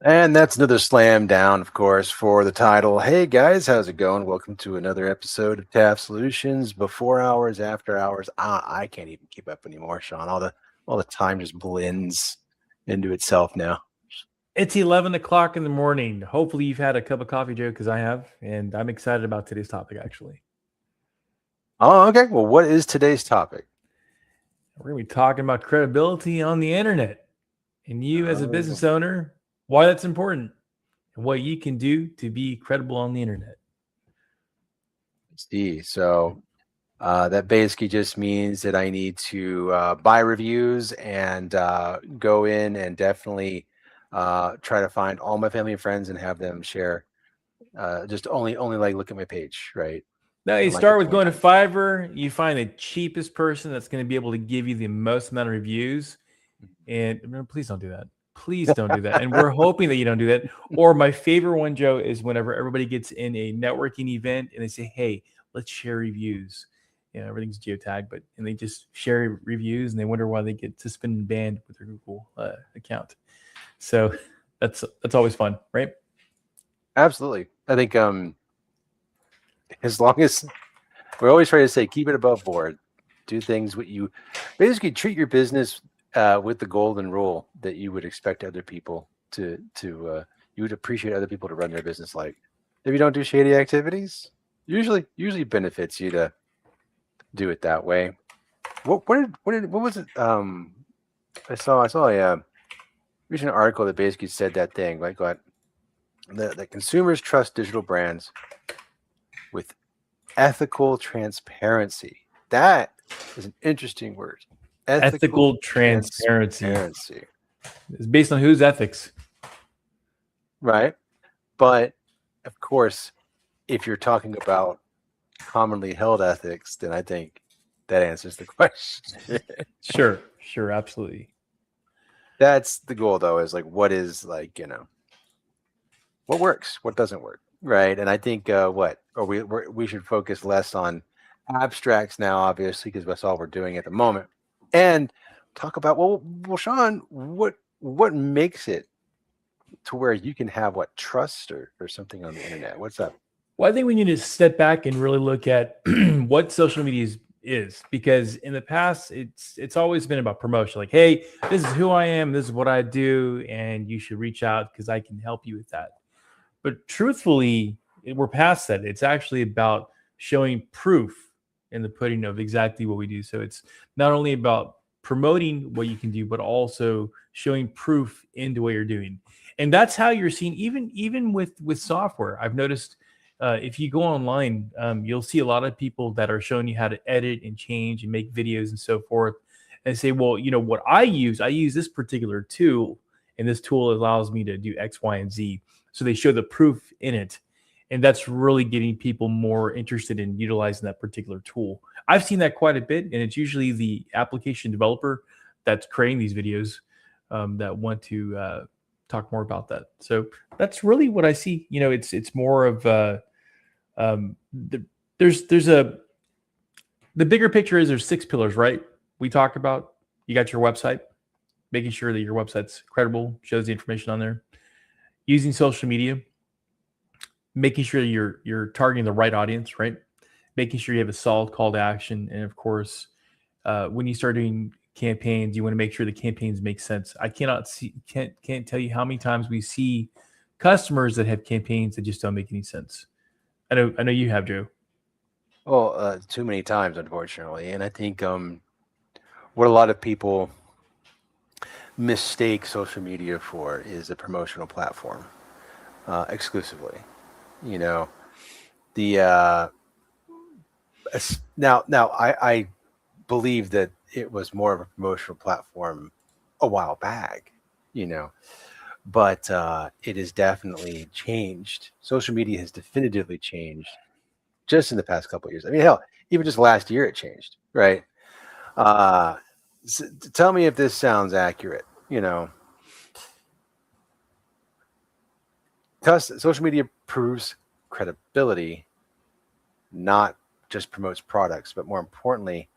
And that's another slam down, of course, for the title. Hey guys, how's it going? Welcome to another episode of TAF Solutions. Before hours, after hours. I can't even keep up anymore, Sean. All the time just blends into itself now. It's 11 o'clock in the morning. Hopefully, you've had a cup of coffee, Joe, because I have. And I'm excited about today's topic, actually. Oh, okay. Well, what is today's topic? We're going to be talking about credibility on the internet and you, as a Oh, business owner, why that's important and what you can do to be credible on the internet. see. So that basically just means that I need to buy reviews and go in and definitely try to find all my family and friends and have them share. Just only like look at my page, right? Now, you And like it start with 20 going to times. Fiverr. You find the cheapest person that's going to be able to give you the most amount of reviews. And please don't do that. Please don't do that. And we're hoping that you don't do that. Or my favorite one, Joe, is whenever everybody gets in a networking event and they say, "Hey, let's share reviews." Everything's geotagged, and they just share reviews and they wonder why they get suspended and banned with their Google account. So that's always fun, right? Absolutely. I think as long as we're always trying to say keep it above board, do things what you basically treat your business with the golden rule that you would expect other people to you would appreciate other people to run their business like. If you don't do shady activities, usually benefits you to do it that way. What was it? I saw a recent article that basically said that thing like what the consumers trust digital brands with ethical transparency. That is an interesting word. Ethical Ethical transparency transparency, is based on whose ethics. right? But of course, if you're talking about commonly held ethics, then I think that answers the question. Sure, absolutely. That's the goal, though, is like what is like, what works, what doesn't work, right? And I think what or we should focus less on abstracts now, obviously, because that's all we're doing at the moment, and talk about well, Sean, what makes it to where you can have what trust or something on the internet? What's up? Well, I think we need to step back and really look at what social media is, because in the past it's always been about promotion. Like, hey, this is who I am, this is what I do, and you should reach out because I can help you with that. But truthfully, we're past that. It's actually about showing proof in the pudding of exactly what we do. So it's not only about promoting what you can do, but also showing proof into what you're doing. And that's how you're seeing, even with software. I've noticed if you go online, you'll see a lot of people that are showing you how to edit and change and make videos and so forth. And say, well, what I use this particular tool, and this tool allows me to do X, Y, and Z. So they show the proof in it. And that's really getting people more interested in utilizing that particular tool. I've seen that quite a bit, and it's usually the application developer that's creating these videos that want to talk more about that. So that's really what I see. It's more of um, the, there's a the bigger picture is there's 6 pillars, right? We talked about. You got your website, making sure that your website's credible, shows the information on there, using social media, making sure you're targeting the right audience, right? Making sure you have a solid call to action, and of course, when you start doing campaigns, you want to make sure the campaigns make sense. I can't tell you how many times we see customers that have campaigns that just don't make any sense. I know you have, Joe. Well, too many times, unfortunately, and I think what a lot of people mistake social media for is a promotional platform exclusively. You know, the now I believe that it was more of a promotional platform a while back, you know, but it has definitely changed. Social media has definitively changed just in the past couple of years. I mean, hell, even just last year it changed, right? Uh, Tell me if this sounds accurate. Social media proves credibility, not just promotes products, but more importantly,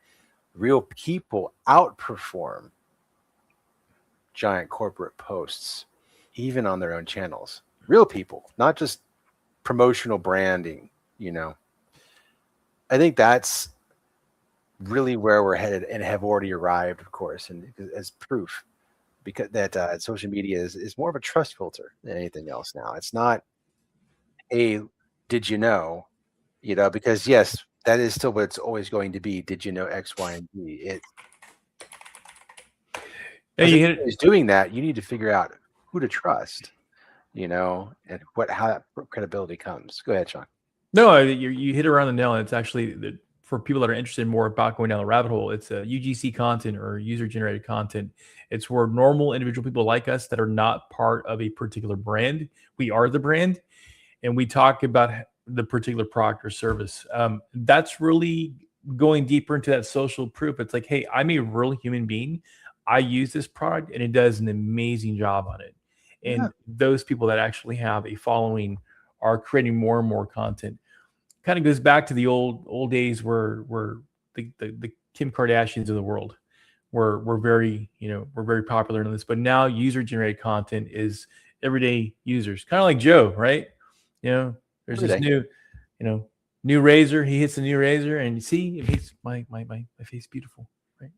real people outperform giant corporate posts, even on their own channels. Real people, not just promotional branding, you know. I think that's really where we're headed and have already arrived, of course, and as proof because that social media is more of a trust filter than anything else now. It's not a did you know, you know, because yes, that is still what it's always going to be. Did you know X, Y, and Z? It Yeah, as you it hit it. is doing that, you need to figure out who to trust, you know, and how that credibility comes. Go ahead, Sean. No, you hit it around the nail. And it's actually for people that are interested more about going down the rabbit hole. It's a UGC content or user generated content. It's where normal individual people like us that are not part of a particular brand. We are the brand, and we talk about the particular product or service. That's really going deeper into that social proof. It's like, hey, I'm a real human being. I use this product, and it does an amazing job on it. Yeah. And those people that actually have a following are creating more and more content. Kind of goes back to the old days where the Kim Kardashians of the world were very, we're very popular in this, but now user generated content is everyday users, kind of like Joe, right? There's Every this day. new razor. He hits a new razor, and you see, it makes my face beautiful, right?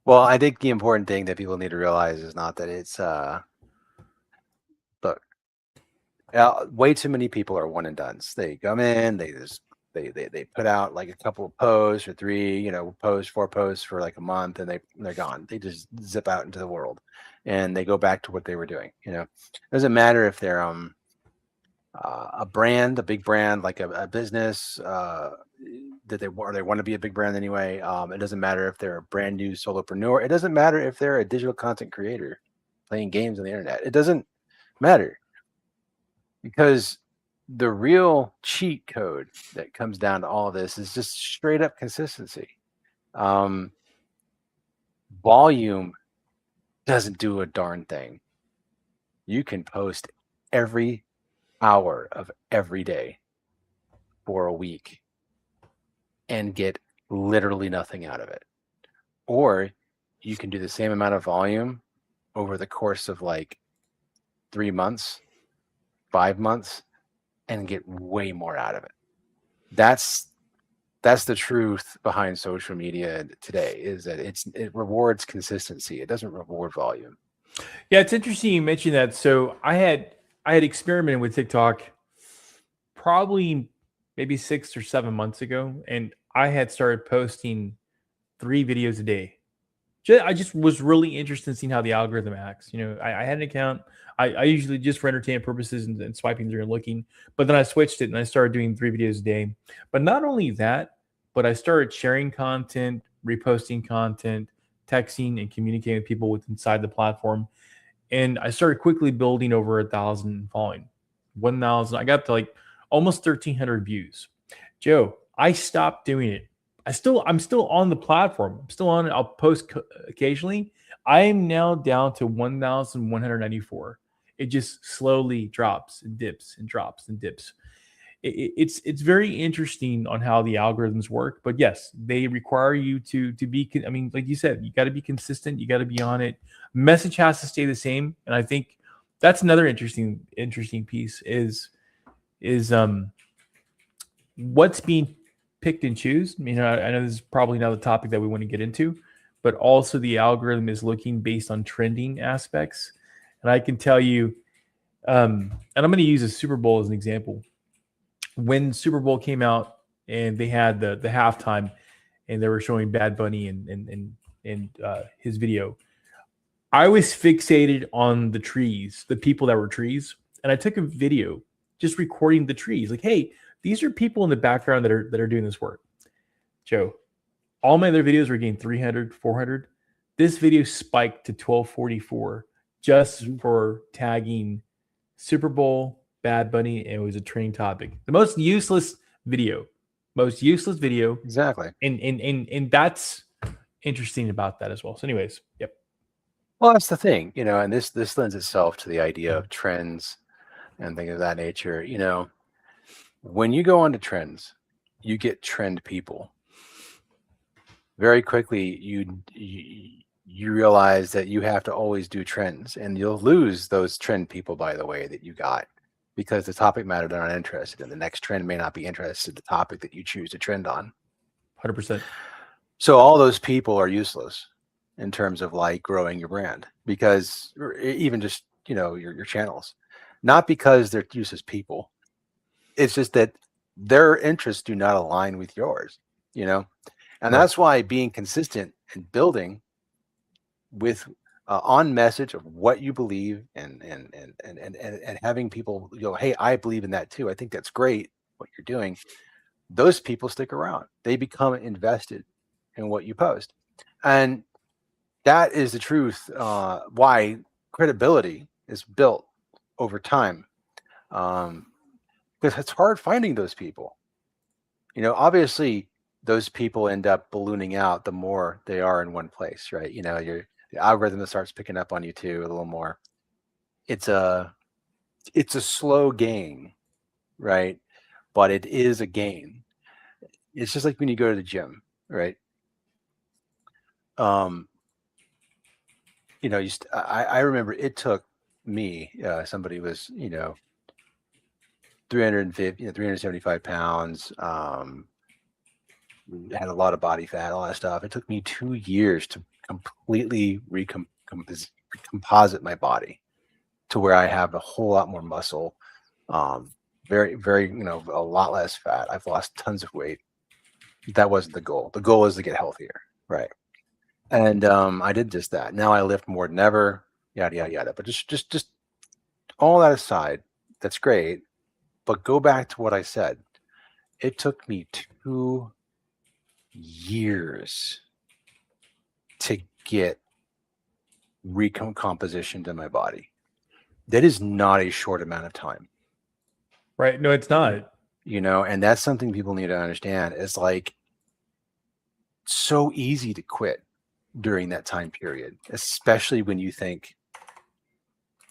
Well, I think the important thing that people need to realize is not that it's look, way too many people are one and dones. They come in, they just they put out like a couple of posts or 3, 4 posts for like a month, and they're gone. They just zip out into the world, and they go back to what they were doing. It doesn't matter if they're a brand, a big brand, like a business that they want to be a big brand anyway. It doesn't matter if they're a brand new solopreneur. It doesn't matter if they're a digital content creator playing games on the internet. It doesn't matter, because the real cheat code that comes down to all of this is just straight up consistency. Volume doesn't do a darn thing. You can post every hour of every day for a week and get literally nothing out of it. Or you can do the same amount of volume over the course of like 3 months, 5 months, and get way more out of it. That's the truth behind social media today, is that it rewards consistency. It doesn't reward volume. Yeah, it's interesting you mentioned that. So I had experimented with TikTok probably maybe 6 or 7 months ago, and I had started posting 3 videos a day. I just was really interested in seeing how the algorithm acts. I had an account. I usually just for entertainment purposes and swiping through and looking, but then I switched it and I started doing 3 videos a day. But not only that, but I started sharing content, reposting content, texting, and communicating with people inside the platform. And I started quickly building over 1,000 following. 1,000. I got to like almost 1,300 views. Joe, I stopped doing it. I'm still on the platform. I'm still on it. I'll post occasionally. I am now down to 1,194. It just slowly drops and dips and drops and dips. It's very interesting on how the algorithms work. But yes, they require you to be. I mean, like you said, you got to be consistent. You got to be on it. Message has to stay the same. And I think that's another interesting piece is what's being picked and choose. I mean, I know this is probably not the topic that we want to get into, but also the algorithm is looking based on trending aspects. And I can tell you, and I'm going to use a Super Bowl as an example. When Super Bowl came out and they had the halftime and they were showing Bad Bunny and his video, I was fixated on the trees, the people that were trees. And I took a video just recording the trees. Like, hey, these are people in the background that are doing this work. Joe, all my other videos were getting 300, 400. This video spiked to 1244 just for tagging Super Bowl, Bad Bunny, and it was a trending topic. The most useless video. Exactly. And that's interesting about that as well. So anyways, yep. Well, that's the thing, and this lends itself to the idea of trends and things of that nature. When you go onto trends, you get trend people. Very quickly, you realize that you have to always do trends, and you'll lose those trend people, by the way, that you got, because the topic matter they're not interested in. The next trend may not be interested in the topic that you choose to trend on. 100%. So all those people are useless in terms of like growing your brand, because or even just, you know, your channels, not because they're useless people. It's just that their interests do not align with yours, you know? And Right. that's why being consistent and building with on message of what you believe, and having people go, hey, I believe in that too. I think that's great what you're doing. Those people stick around. They become invested in what you post. And that is the truth, why credibility is built over time. Because it's hard finding those people. You know, obviously those people end up ballooning out the more they are in one place, right? You know, the algorithm that starts picking up on you too a little more. It's a slow gain, right? But it is a gain. It's just like when you go to the gym, right? Um, you know, I remember it took me, somebody was, you know, 350, 375 pounds, had a lot of body fat, all that stuff. It took me 2 years to completely recomposite my body to where I have a whole lot more muscle, very, very, you know, a lot less fat. I've lost tons of weight. That wasn't the goal. The goal is to get healthier, right? And I did just that. Now I lift more than ever, yada yada yada. But just all that aside, that's great. But go back to what I said. It took me 2 years to get recomposition to my body. That is not a short amount of time, Right. No, it's not. you know, and that's something people need to understand. It's like so easy to quit during that time period, especially when you think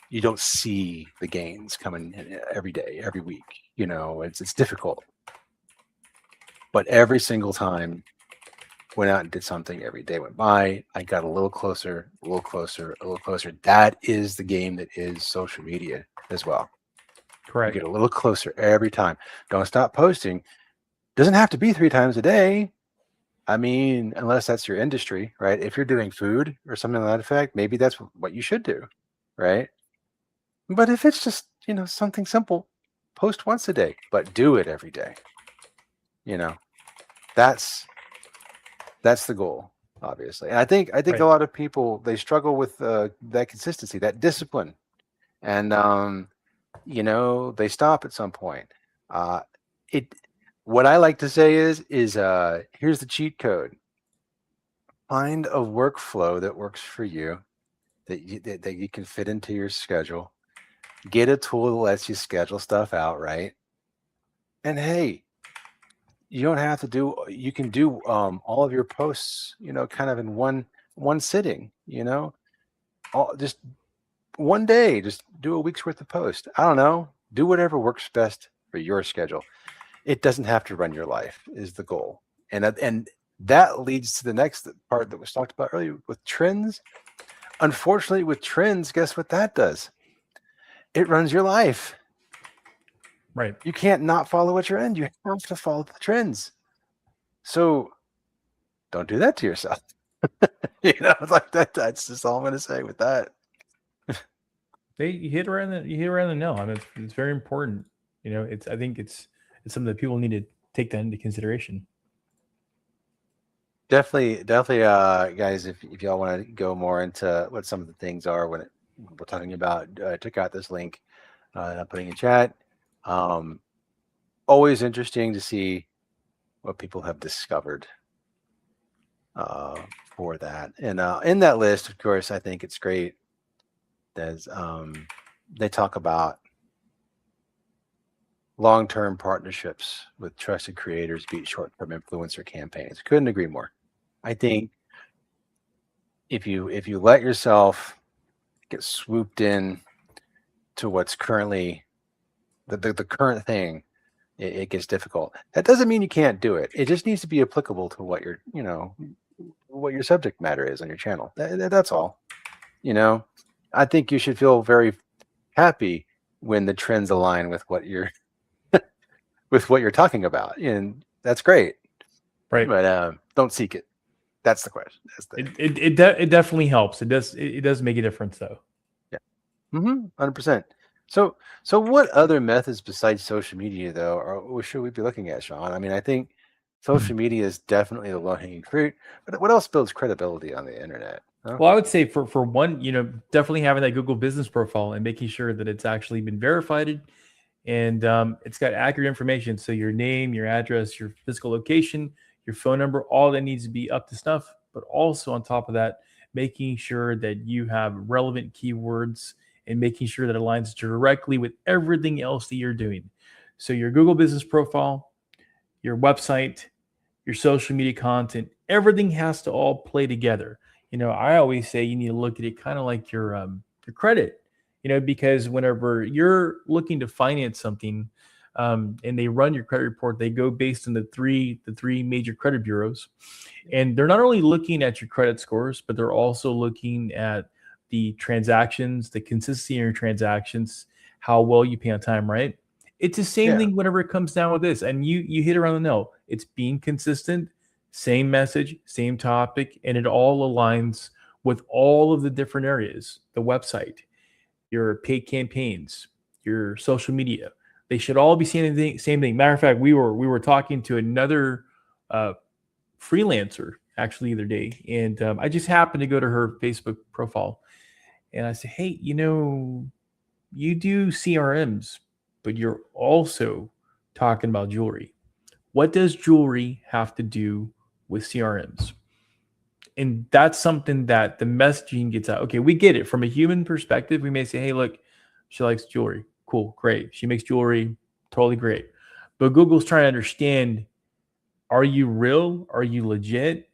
you don't see the gains coming in every day, every week. You know, it's difficult. But every single time went out and did something, every day went by, I got a little closer, a little closer, a little closer. That is the game that is social media as well. You Correct. get a little closer every time. Don't stop posting. Doesn't have to be 3 times a day. I mean, unless that's your industry, right? If you're doing food or something like that effect, maybe that's what you should do, right? But if it's just, you know, something simple, post once a day, but do it every day. You know, that's the goal, obviously. And I think Right. a lot of people, they struggle with that consistency, that discipline, and you know, they stop at some point. It What I like to say is here's the cheat code. Find a workflow that works for you, that you can fit into your schedule. Get a tool that lets you schedule stuff out, right? And hey, you don't have to do, you can do all of your posts, you know, kind of in one sitting, you know, all just one day, just do a week's worth of post. I don't know, do whatever works best for your schedule. It doesn't have to run your life, is the goal. And that leads to the next part that was talked about earlier with trends. Unfortunately, with trends, guess what that does? It runs your life. Right. You can't not follow a trend. You have to follow the trends. So don't do that to yourself. You know, like that. That's just all I'm going to say with that. You hit around the nail. I mean, it's very important. You know, I think it's something that people need to take that into consideration. Definitely, guys. If y'all want to go more into what some of the things are when we're talking about, check out this link that I'm putting in chat. Always interesting to see what people have discovered for that. And in that list, of course, I think it's great. There's they talk about long-term partnerships with trusted creators beat short-term influencer campaigns. Couldn't agree more. I think if you let yourself get swooped in to what's currently the current thing, it gets difficult. That doesn't mean you can't do it. It just needs to be applicable to what you're, you know, what your subject matter is on your channel. That's all. You know, I think you should feel very happy when the trends align with what you're talking about, and that's great. Right. But don't seek it. That's the question. It definitely helps. It does make a difference though. Yeah. 100%. So what other methods besides social media though, or should we be looking at, Sean? I mean, I think social media is definitely the low-hanging fruit, but what else builds credibility on the internet? Huh? Well, I would say for one, definitely having that Google business profile and making sure that it's actually been verified and it's got accurate information. So your name, your address, your physical location, your phone number, all that needs to be up to snuff. But also on top of that, making sure that you have relevant keywords and making sure that it aligns directly with everything else that you're doing. So your Google business profile, your website, your social media content, everything has to all play together. I always say you need to look at it kind of like your credit, because whenever you're looking to finance something, and they run your credit report, they go based on the three major credit bureaus, and they're not only looking at your credit scores, but they're also looking at the transactions, the consistency in your transactions, how well you pay on time, right? It's the same thing whenever it comes down with this, and you hit around the nail. It's being consistent, same message, same topic, and it all aligns with all of the different areas, the website, your paid campaigns, your social media. They should all be saying the same thing. Matter of fact, we were talking to another freelancer actually the other day, and I just happened to go to her Facebook profile, and I said, "Hey, you do CRMs, but you're also talking about jewelry. What does jewelry have to do with CRMs?" And that's something that the messaging gets out. Okay, we get it from a human perspective. We may say, "Hey, look, she likes jewelry. Cool, great. She makes jewelry, totally great." But Google's trying to understand, are you real? Are you legit?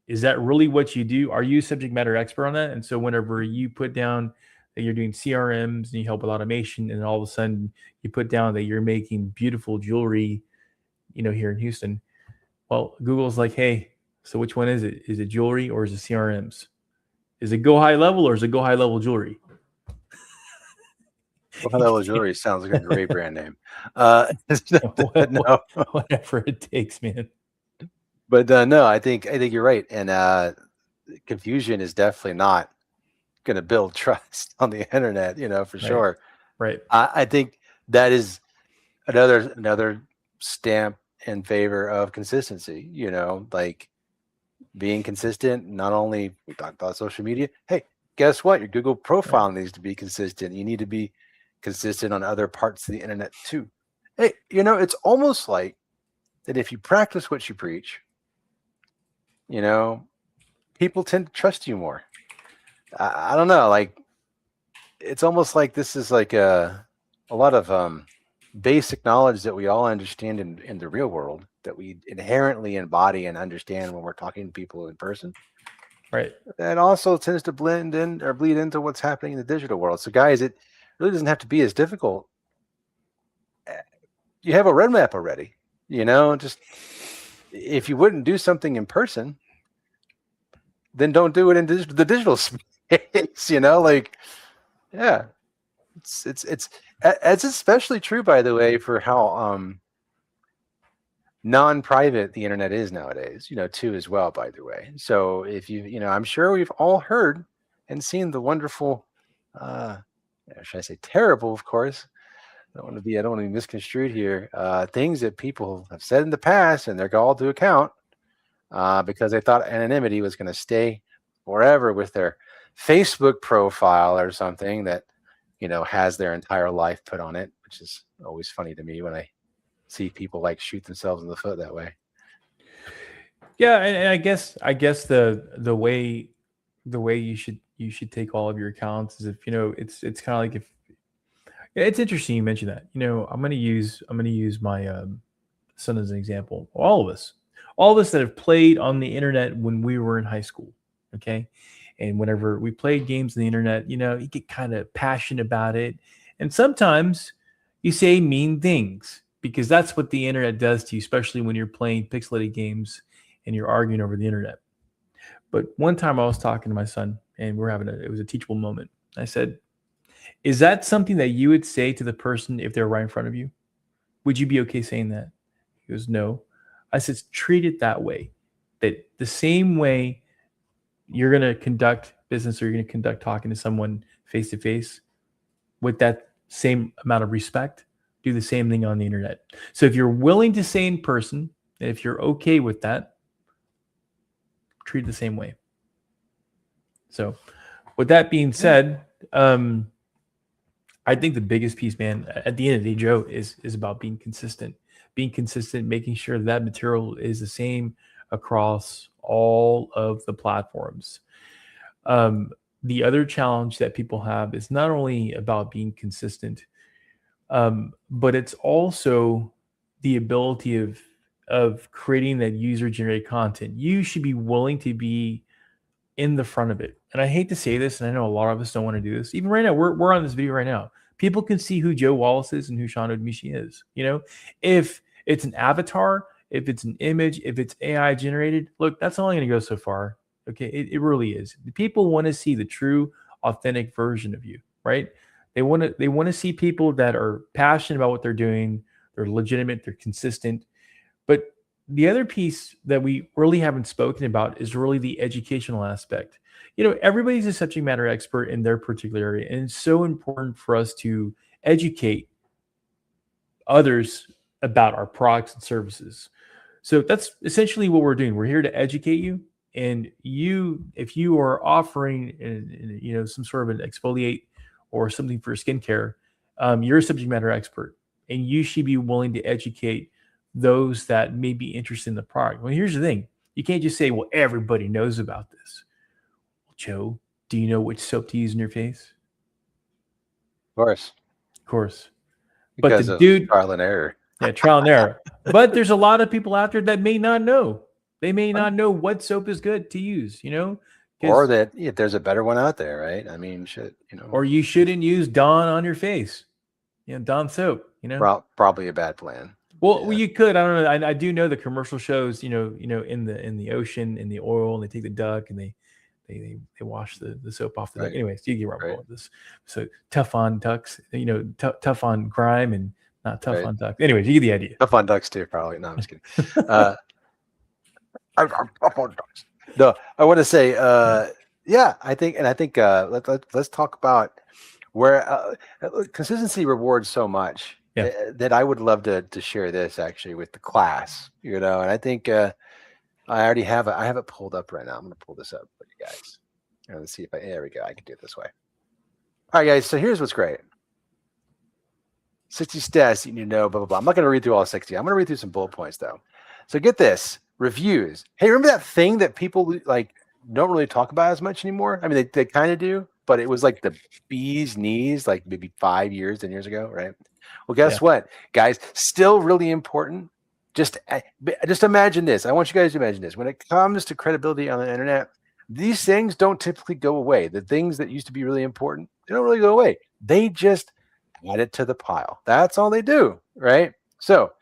Is that really what you do? Are you a subject matter expert on that? And so whenever you put down that you're doing CRMs and you help with automation, and all of a sudden you put down that you're making beautiful jewelry, here in Houston, well, Google's like, "Hey, so which one is it? Is it jewelry or is it CRMs? Is it Go High Level or is it Go High Level Jewelry?" Go High Level Jewelry sounds like a great brand name. No. Whatever it takes, man. But no, I think you're right, and confusion is definitely not going to build trust on the internet. For sure. Right. I think that is another stamp in favor of consistency. Like being consistent. Not only we talked about social media. Hey, guess what? Your Google profile needs to be consistent. You need to be consistent on other parts of the internet too. Hey, it's almost like that if you practice what you preach, people tend to trust you more. I don't know, like it's almost like this is like a lot of basic knowledge that we all understand in the real world that we inherently embody and understand when we're talking to people in person. Right. That also tends to blend in or bleed into what's happening in the digital world. So guys, it really doesn't have to be as difficult. You have a roadmap already, just if you wouldn't do something in person, then don't do it in the digital space. It's especially true, by the way, for how non-private the internet is nowadays, too, as well, by the way. So if I'm sure we've all heard and seen the wonderful, should I say terrible, of course, I don't want to be misconstrued here, things that people have said in the past, and they're called to account because they thought anonymity was going to stay forever with their Facebook profile or something that, has their entire life put on it, which is always funny to me when I see people like shoot themselves in the foot that way. Yeah, and I guess the way you should take all of your accounts is if it's kind of like if it's interesting you mentioned that. I'm gonna use my son as an example. All of us that have played on the internet when we were in high school, okay, and whenever we played games on the internet, you get kind of passionate about it, and sometimes you say mean things because that's what the internet does to you, especially when you're playing pixelated games and you're arguing over the internet. But one time I was talking to my son and we're having it was a teachable moment. I said, is that something that you would say to the person if they're right in front of you? Would you be okay saying that? He goes, no. I said, treat it that way. That the same way you're going to conduct business or you're going to conduct talking to someone face to face with that same amount of respect, do the same thing on the internet. So if you're willing to say in person, and if you're okay with that, treat it the same way. So with that being said, I think the biggest piece, man, at the end of the day, Joe, is about being consistent. Being consistent, making sure that material is the same across all of the platforms. The other challenge that people have is not only about being consistent, but it's also the ability of creating that user-generated content. You should be willing to be in the front of it. And I hate to say this, and I know a lot of us don't want to do this. Even right now, we're on this video right now. People can see who Joe Wallace is and who Sean Odemishi is. You know, if it's an avatar, if it's an image, if it's AI generated, look, that's only going to go so far. Okay, it really is. The people want to see the true, authentic version of you, right? They want to see people that are passionate about what they're doing. They're legitimate. They're consistent. But the other piece that we really haven't spoken about is really the educational aspect. You know, everybody's a subject matter expert in their particular area, and it's so important for us to educate others about our products and services. So that's essentially what we're doing. We're here to educate you, and you, if you are offering, you know, some sort of an exfoliate or something for skincare, you're a subject matter expert, and you should be willing to educate those that may be interested in the product. Well, here's the thing. You can't just say, well, everybody knows about this. Well, Joe, do you know which soap to use in your face? Of course. Of course. Because but the of dude, trial and error. Yeah, trial and error. But there's a lot of people out there that may not know. They may not know what soap is good to use, you know? Or that there's a better one out there, right? I mean, shit, you know. Or you shouldn't use Dawn on your face. You know, Dawn soap, you know? Probably a bad plan. Well, you could. I don't know. I do know the commercial shows. You know, in the ocean, in the oil, and they take the duck and they wash the soap off the duck. Anyways, you get where I'm going with this. So tough on ducks. You know, tough on grime and not tough on ducks. Anyways, you get the idea. Tough on ducks too, probably. No, I'm just kidding. I'm tough on ducks. No, I want to say, yeah, I think let's talk about where consistency rewards so much. Yeah. That I would love to share this actually with the class, you know, and I think I already have it. I have it pulled up right now. I'm going to pull this up for you guys. Let's see if there we go. I can do it this way. All right, guys. So here's what's great. 60 stats you need to know, blah, blah, blah. I'm not going to read through all 60. I'm going to read through some bullet points though. So get this, reviews. Hey, remember that thing that people like don't really talk about as much anymore? I mean, they kind of do, but it was like the bee's knees, like maybe 5 years, 10 years ago, right? Well, guess what, guys? Still really important. Just imagine this. I want you guys to imagine this. When it comes to credibility on the internet, these things don't typically go away. The things that used to be really important, they don't really go away. They just add it to the pile. That's all they do, right? So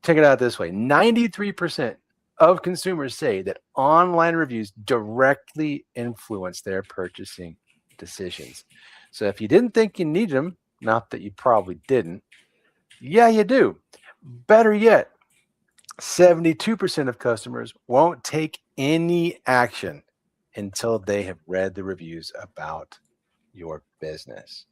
check it out this way. 93% of consumers say that online reviews directly influence their purchasing decisions. So if you didn't think you needed them, not that you probably didn't, yeah, you do. Better yet, 72% of customers won't take any action until they have read the reviews about your business.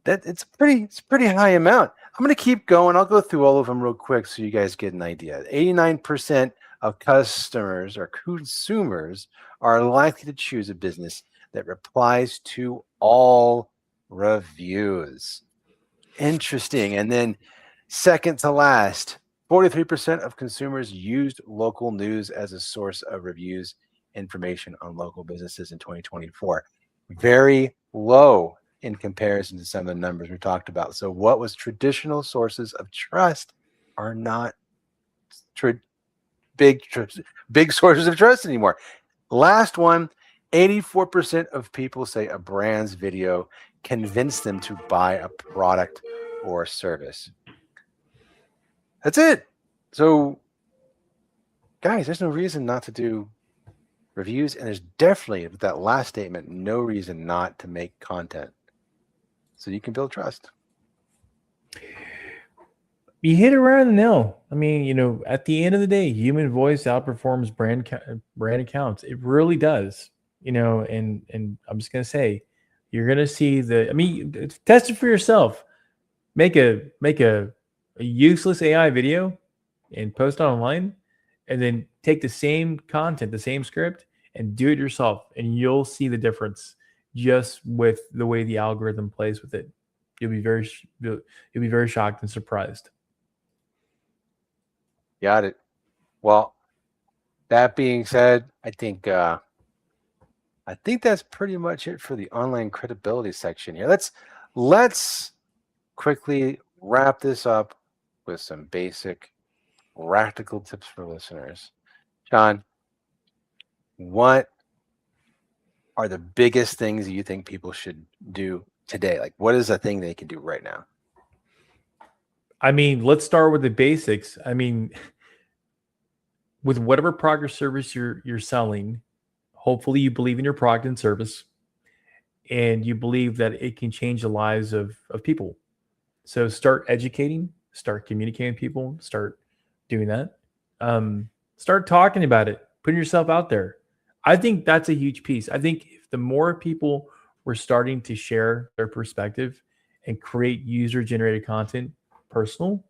It's a pretty high amount. I'm going to keep going. I'll go through all of them real quick so you guys get an idea. 89% of customers or consumers are likely to choose a business that replies to all reviews. Interesting. And then second to last, 43% of consumers used local news as a source of reviews information on local businesses in 2024. Very low in comparison to some of the numbers we talked about. So what was traditional sources of trust are not big sources of trust anymore. Last one, 84% of people say a brand's video convinced them to buy a product or service. That's it. So guys, there's no reason not to do reviews, and there's definitely, with that last statement, no reason not to make content. So you can build trust. You hit it right on the nail. I mean, at the end of the day, human voice outperforms brand accounts. It really does. And I'm just gonna say, you're gonna see test it for yourself. Make a useless AI video and post it online, and then take the same content, the same script, and do it yourself, and you'll see the difference just with the way the algorithm plays with it. You'll be very shocked and surprised. Got it. Well, that being said, I think that's pretty much it for the online credibility section here. Let's quickly wrap this up with some basic practical tips for listeners. John, what are the biggest things you think people should do today? Like, what is a thing they can do right now? I mean, let's start with the basics. I mean, with whatever product or service you're selling, hopefully you believe in your product and service, and you believe that it can change the lives of people. So start educating, start communicating with people, start doing that. Start talking about it, putting yourself out there. I think that's a huge piece. I think if the more people were starting to share their perspective and create user-generated content, personal,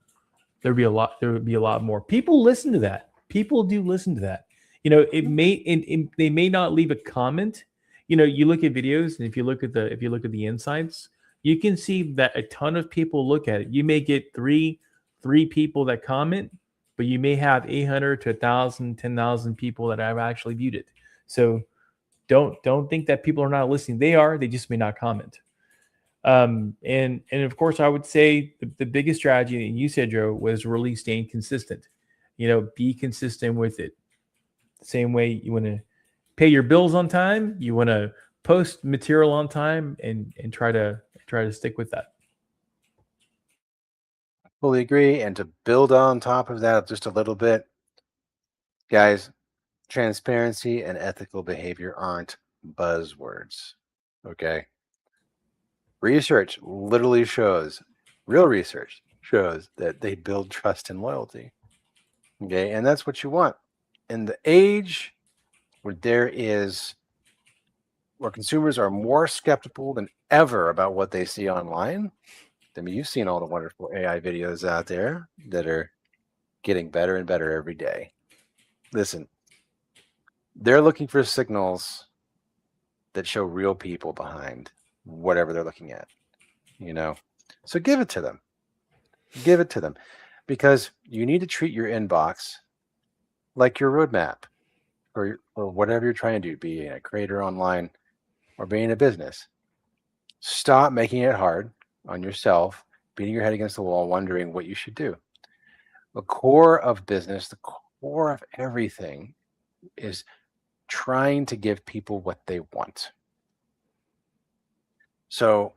there would be a lot more. People listen to that. People do listen to that. They may not leave a comment. You look at videos, and if you look at the insights, you can see that a ton of people look at it. You may get three people that comment, but you may have 800 to 1,000, 10,000 people that have actually viewed it. So don't think that people are not listening. They are. They just may not comment. And of course, I would say the biggest strategy, and you said, Joe, was really staying consistent. Be consistent with it. Same way you want to pay your bills on time, you want to post material on time, and try to stick with that. Fully agree. And to build on top of that just a little bit, guys, transparency and ethical behavior aren't buzzwords. Okay. Research literally shows, real research shows that they build trust and loyalty. Okay. And that's what you want. In the age where consumers are more skeptical than ever about what they see online. I mean, you've seen all the wonderful AI videos out there that are getting better and better every day. Listen, they're looking for signals that show real people behind whatever they're looking at, So give it to them. Give it to them, because you need to treat your inbox like your roadmap or whatever you're trying to do, being a creator online or being a business. Stop making it hard on yourself, beating your head against the wall, wondering what you should do. The core of business, the core of everything is trying to give people what they want. So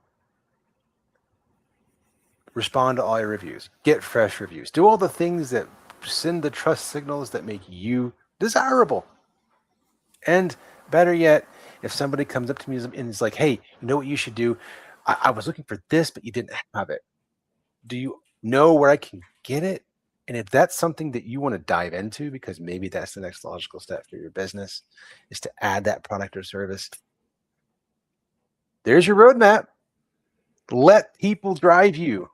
respond to all your reviews, get fresh reviews, do all the things that send the trust signals that make you desirable. And better yet, if somebody comes up to me and is like, hey, you know what you should do? I was looking for this, but you didn't have it. Do you know where I can get it? And if that's something that you want to dive into, because maybe that's the next logical step for your business, is to add that product or service. There's your roadmap. Let people drive you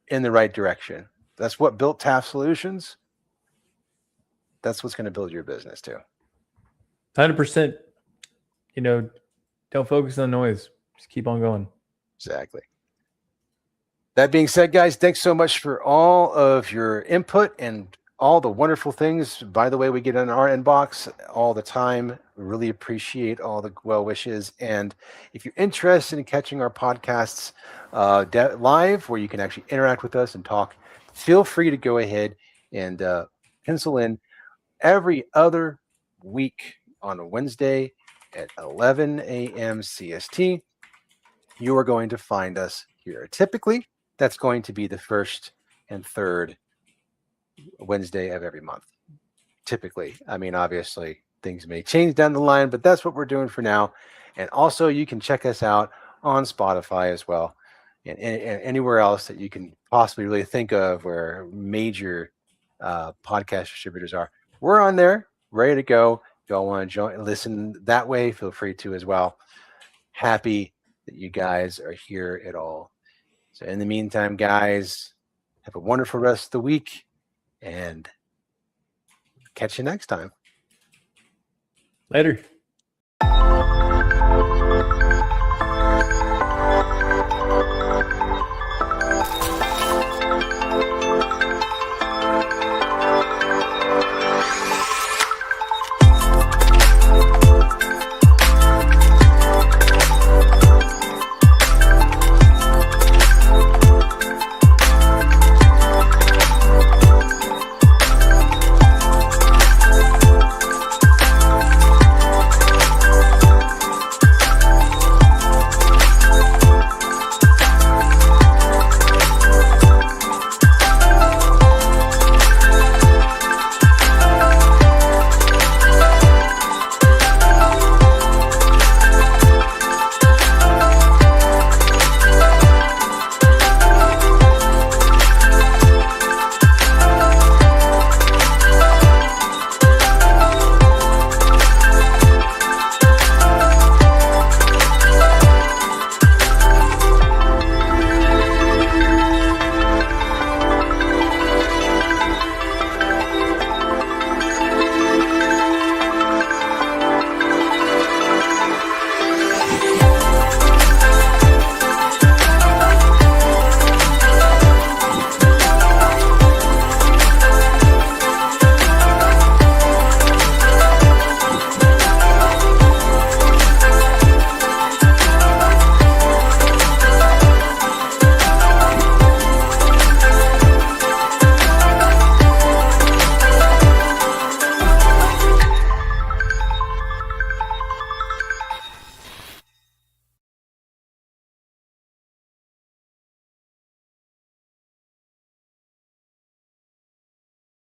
in the right direction. That's what built Taft Solutions. That's what's going to build your business too. 100%. Don't focus on noise. Just keep on going. Exactly. That being said, guys, thanks so much for all of your input and all the wonderful things, by the way, we get in our inbox all the time. We really appreciate all the well wishes. And if you're interested in catching our podcasts live, where you can actually interact with us and talk, feel free to go ahead and pencil in every other week on a Wednesday at 11 a.m. CST. You are going to find us here. Typically, that's going to be the first and third Wednesday of every month. Typically, I mean, obviously things may change down the line, but that's what we're doing for now. And also, you can check us out on Spotify as well, and anywhere else that you can possibly really think of where major podcast distributors are. We're on there, ready to go. If y'all want to join and listen that way, feel free to as well. Happy that you guys are here at all. So in the meantime, guys, have a wonderful rest of the week and catch you next time. Later.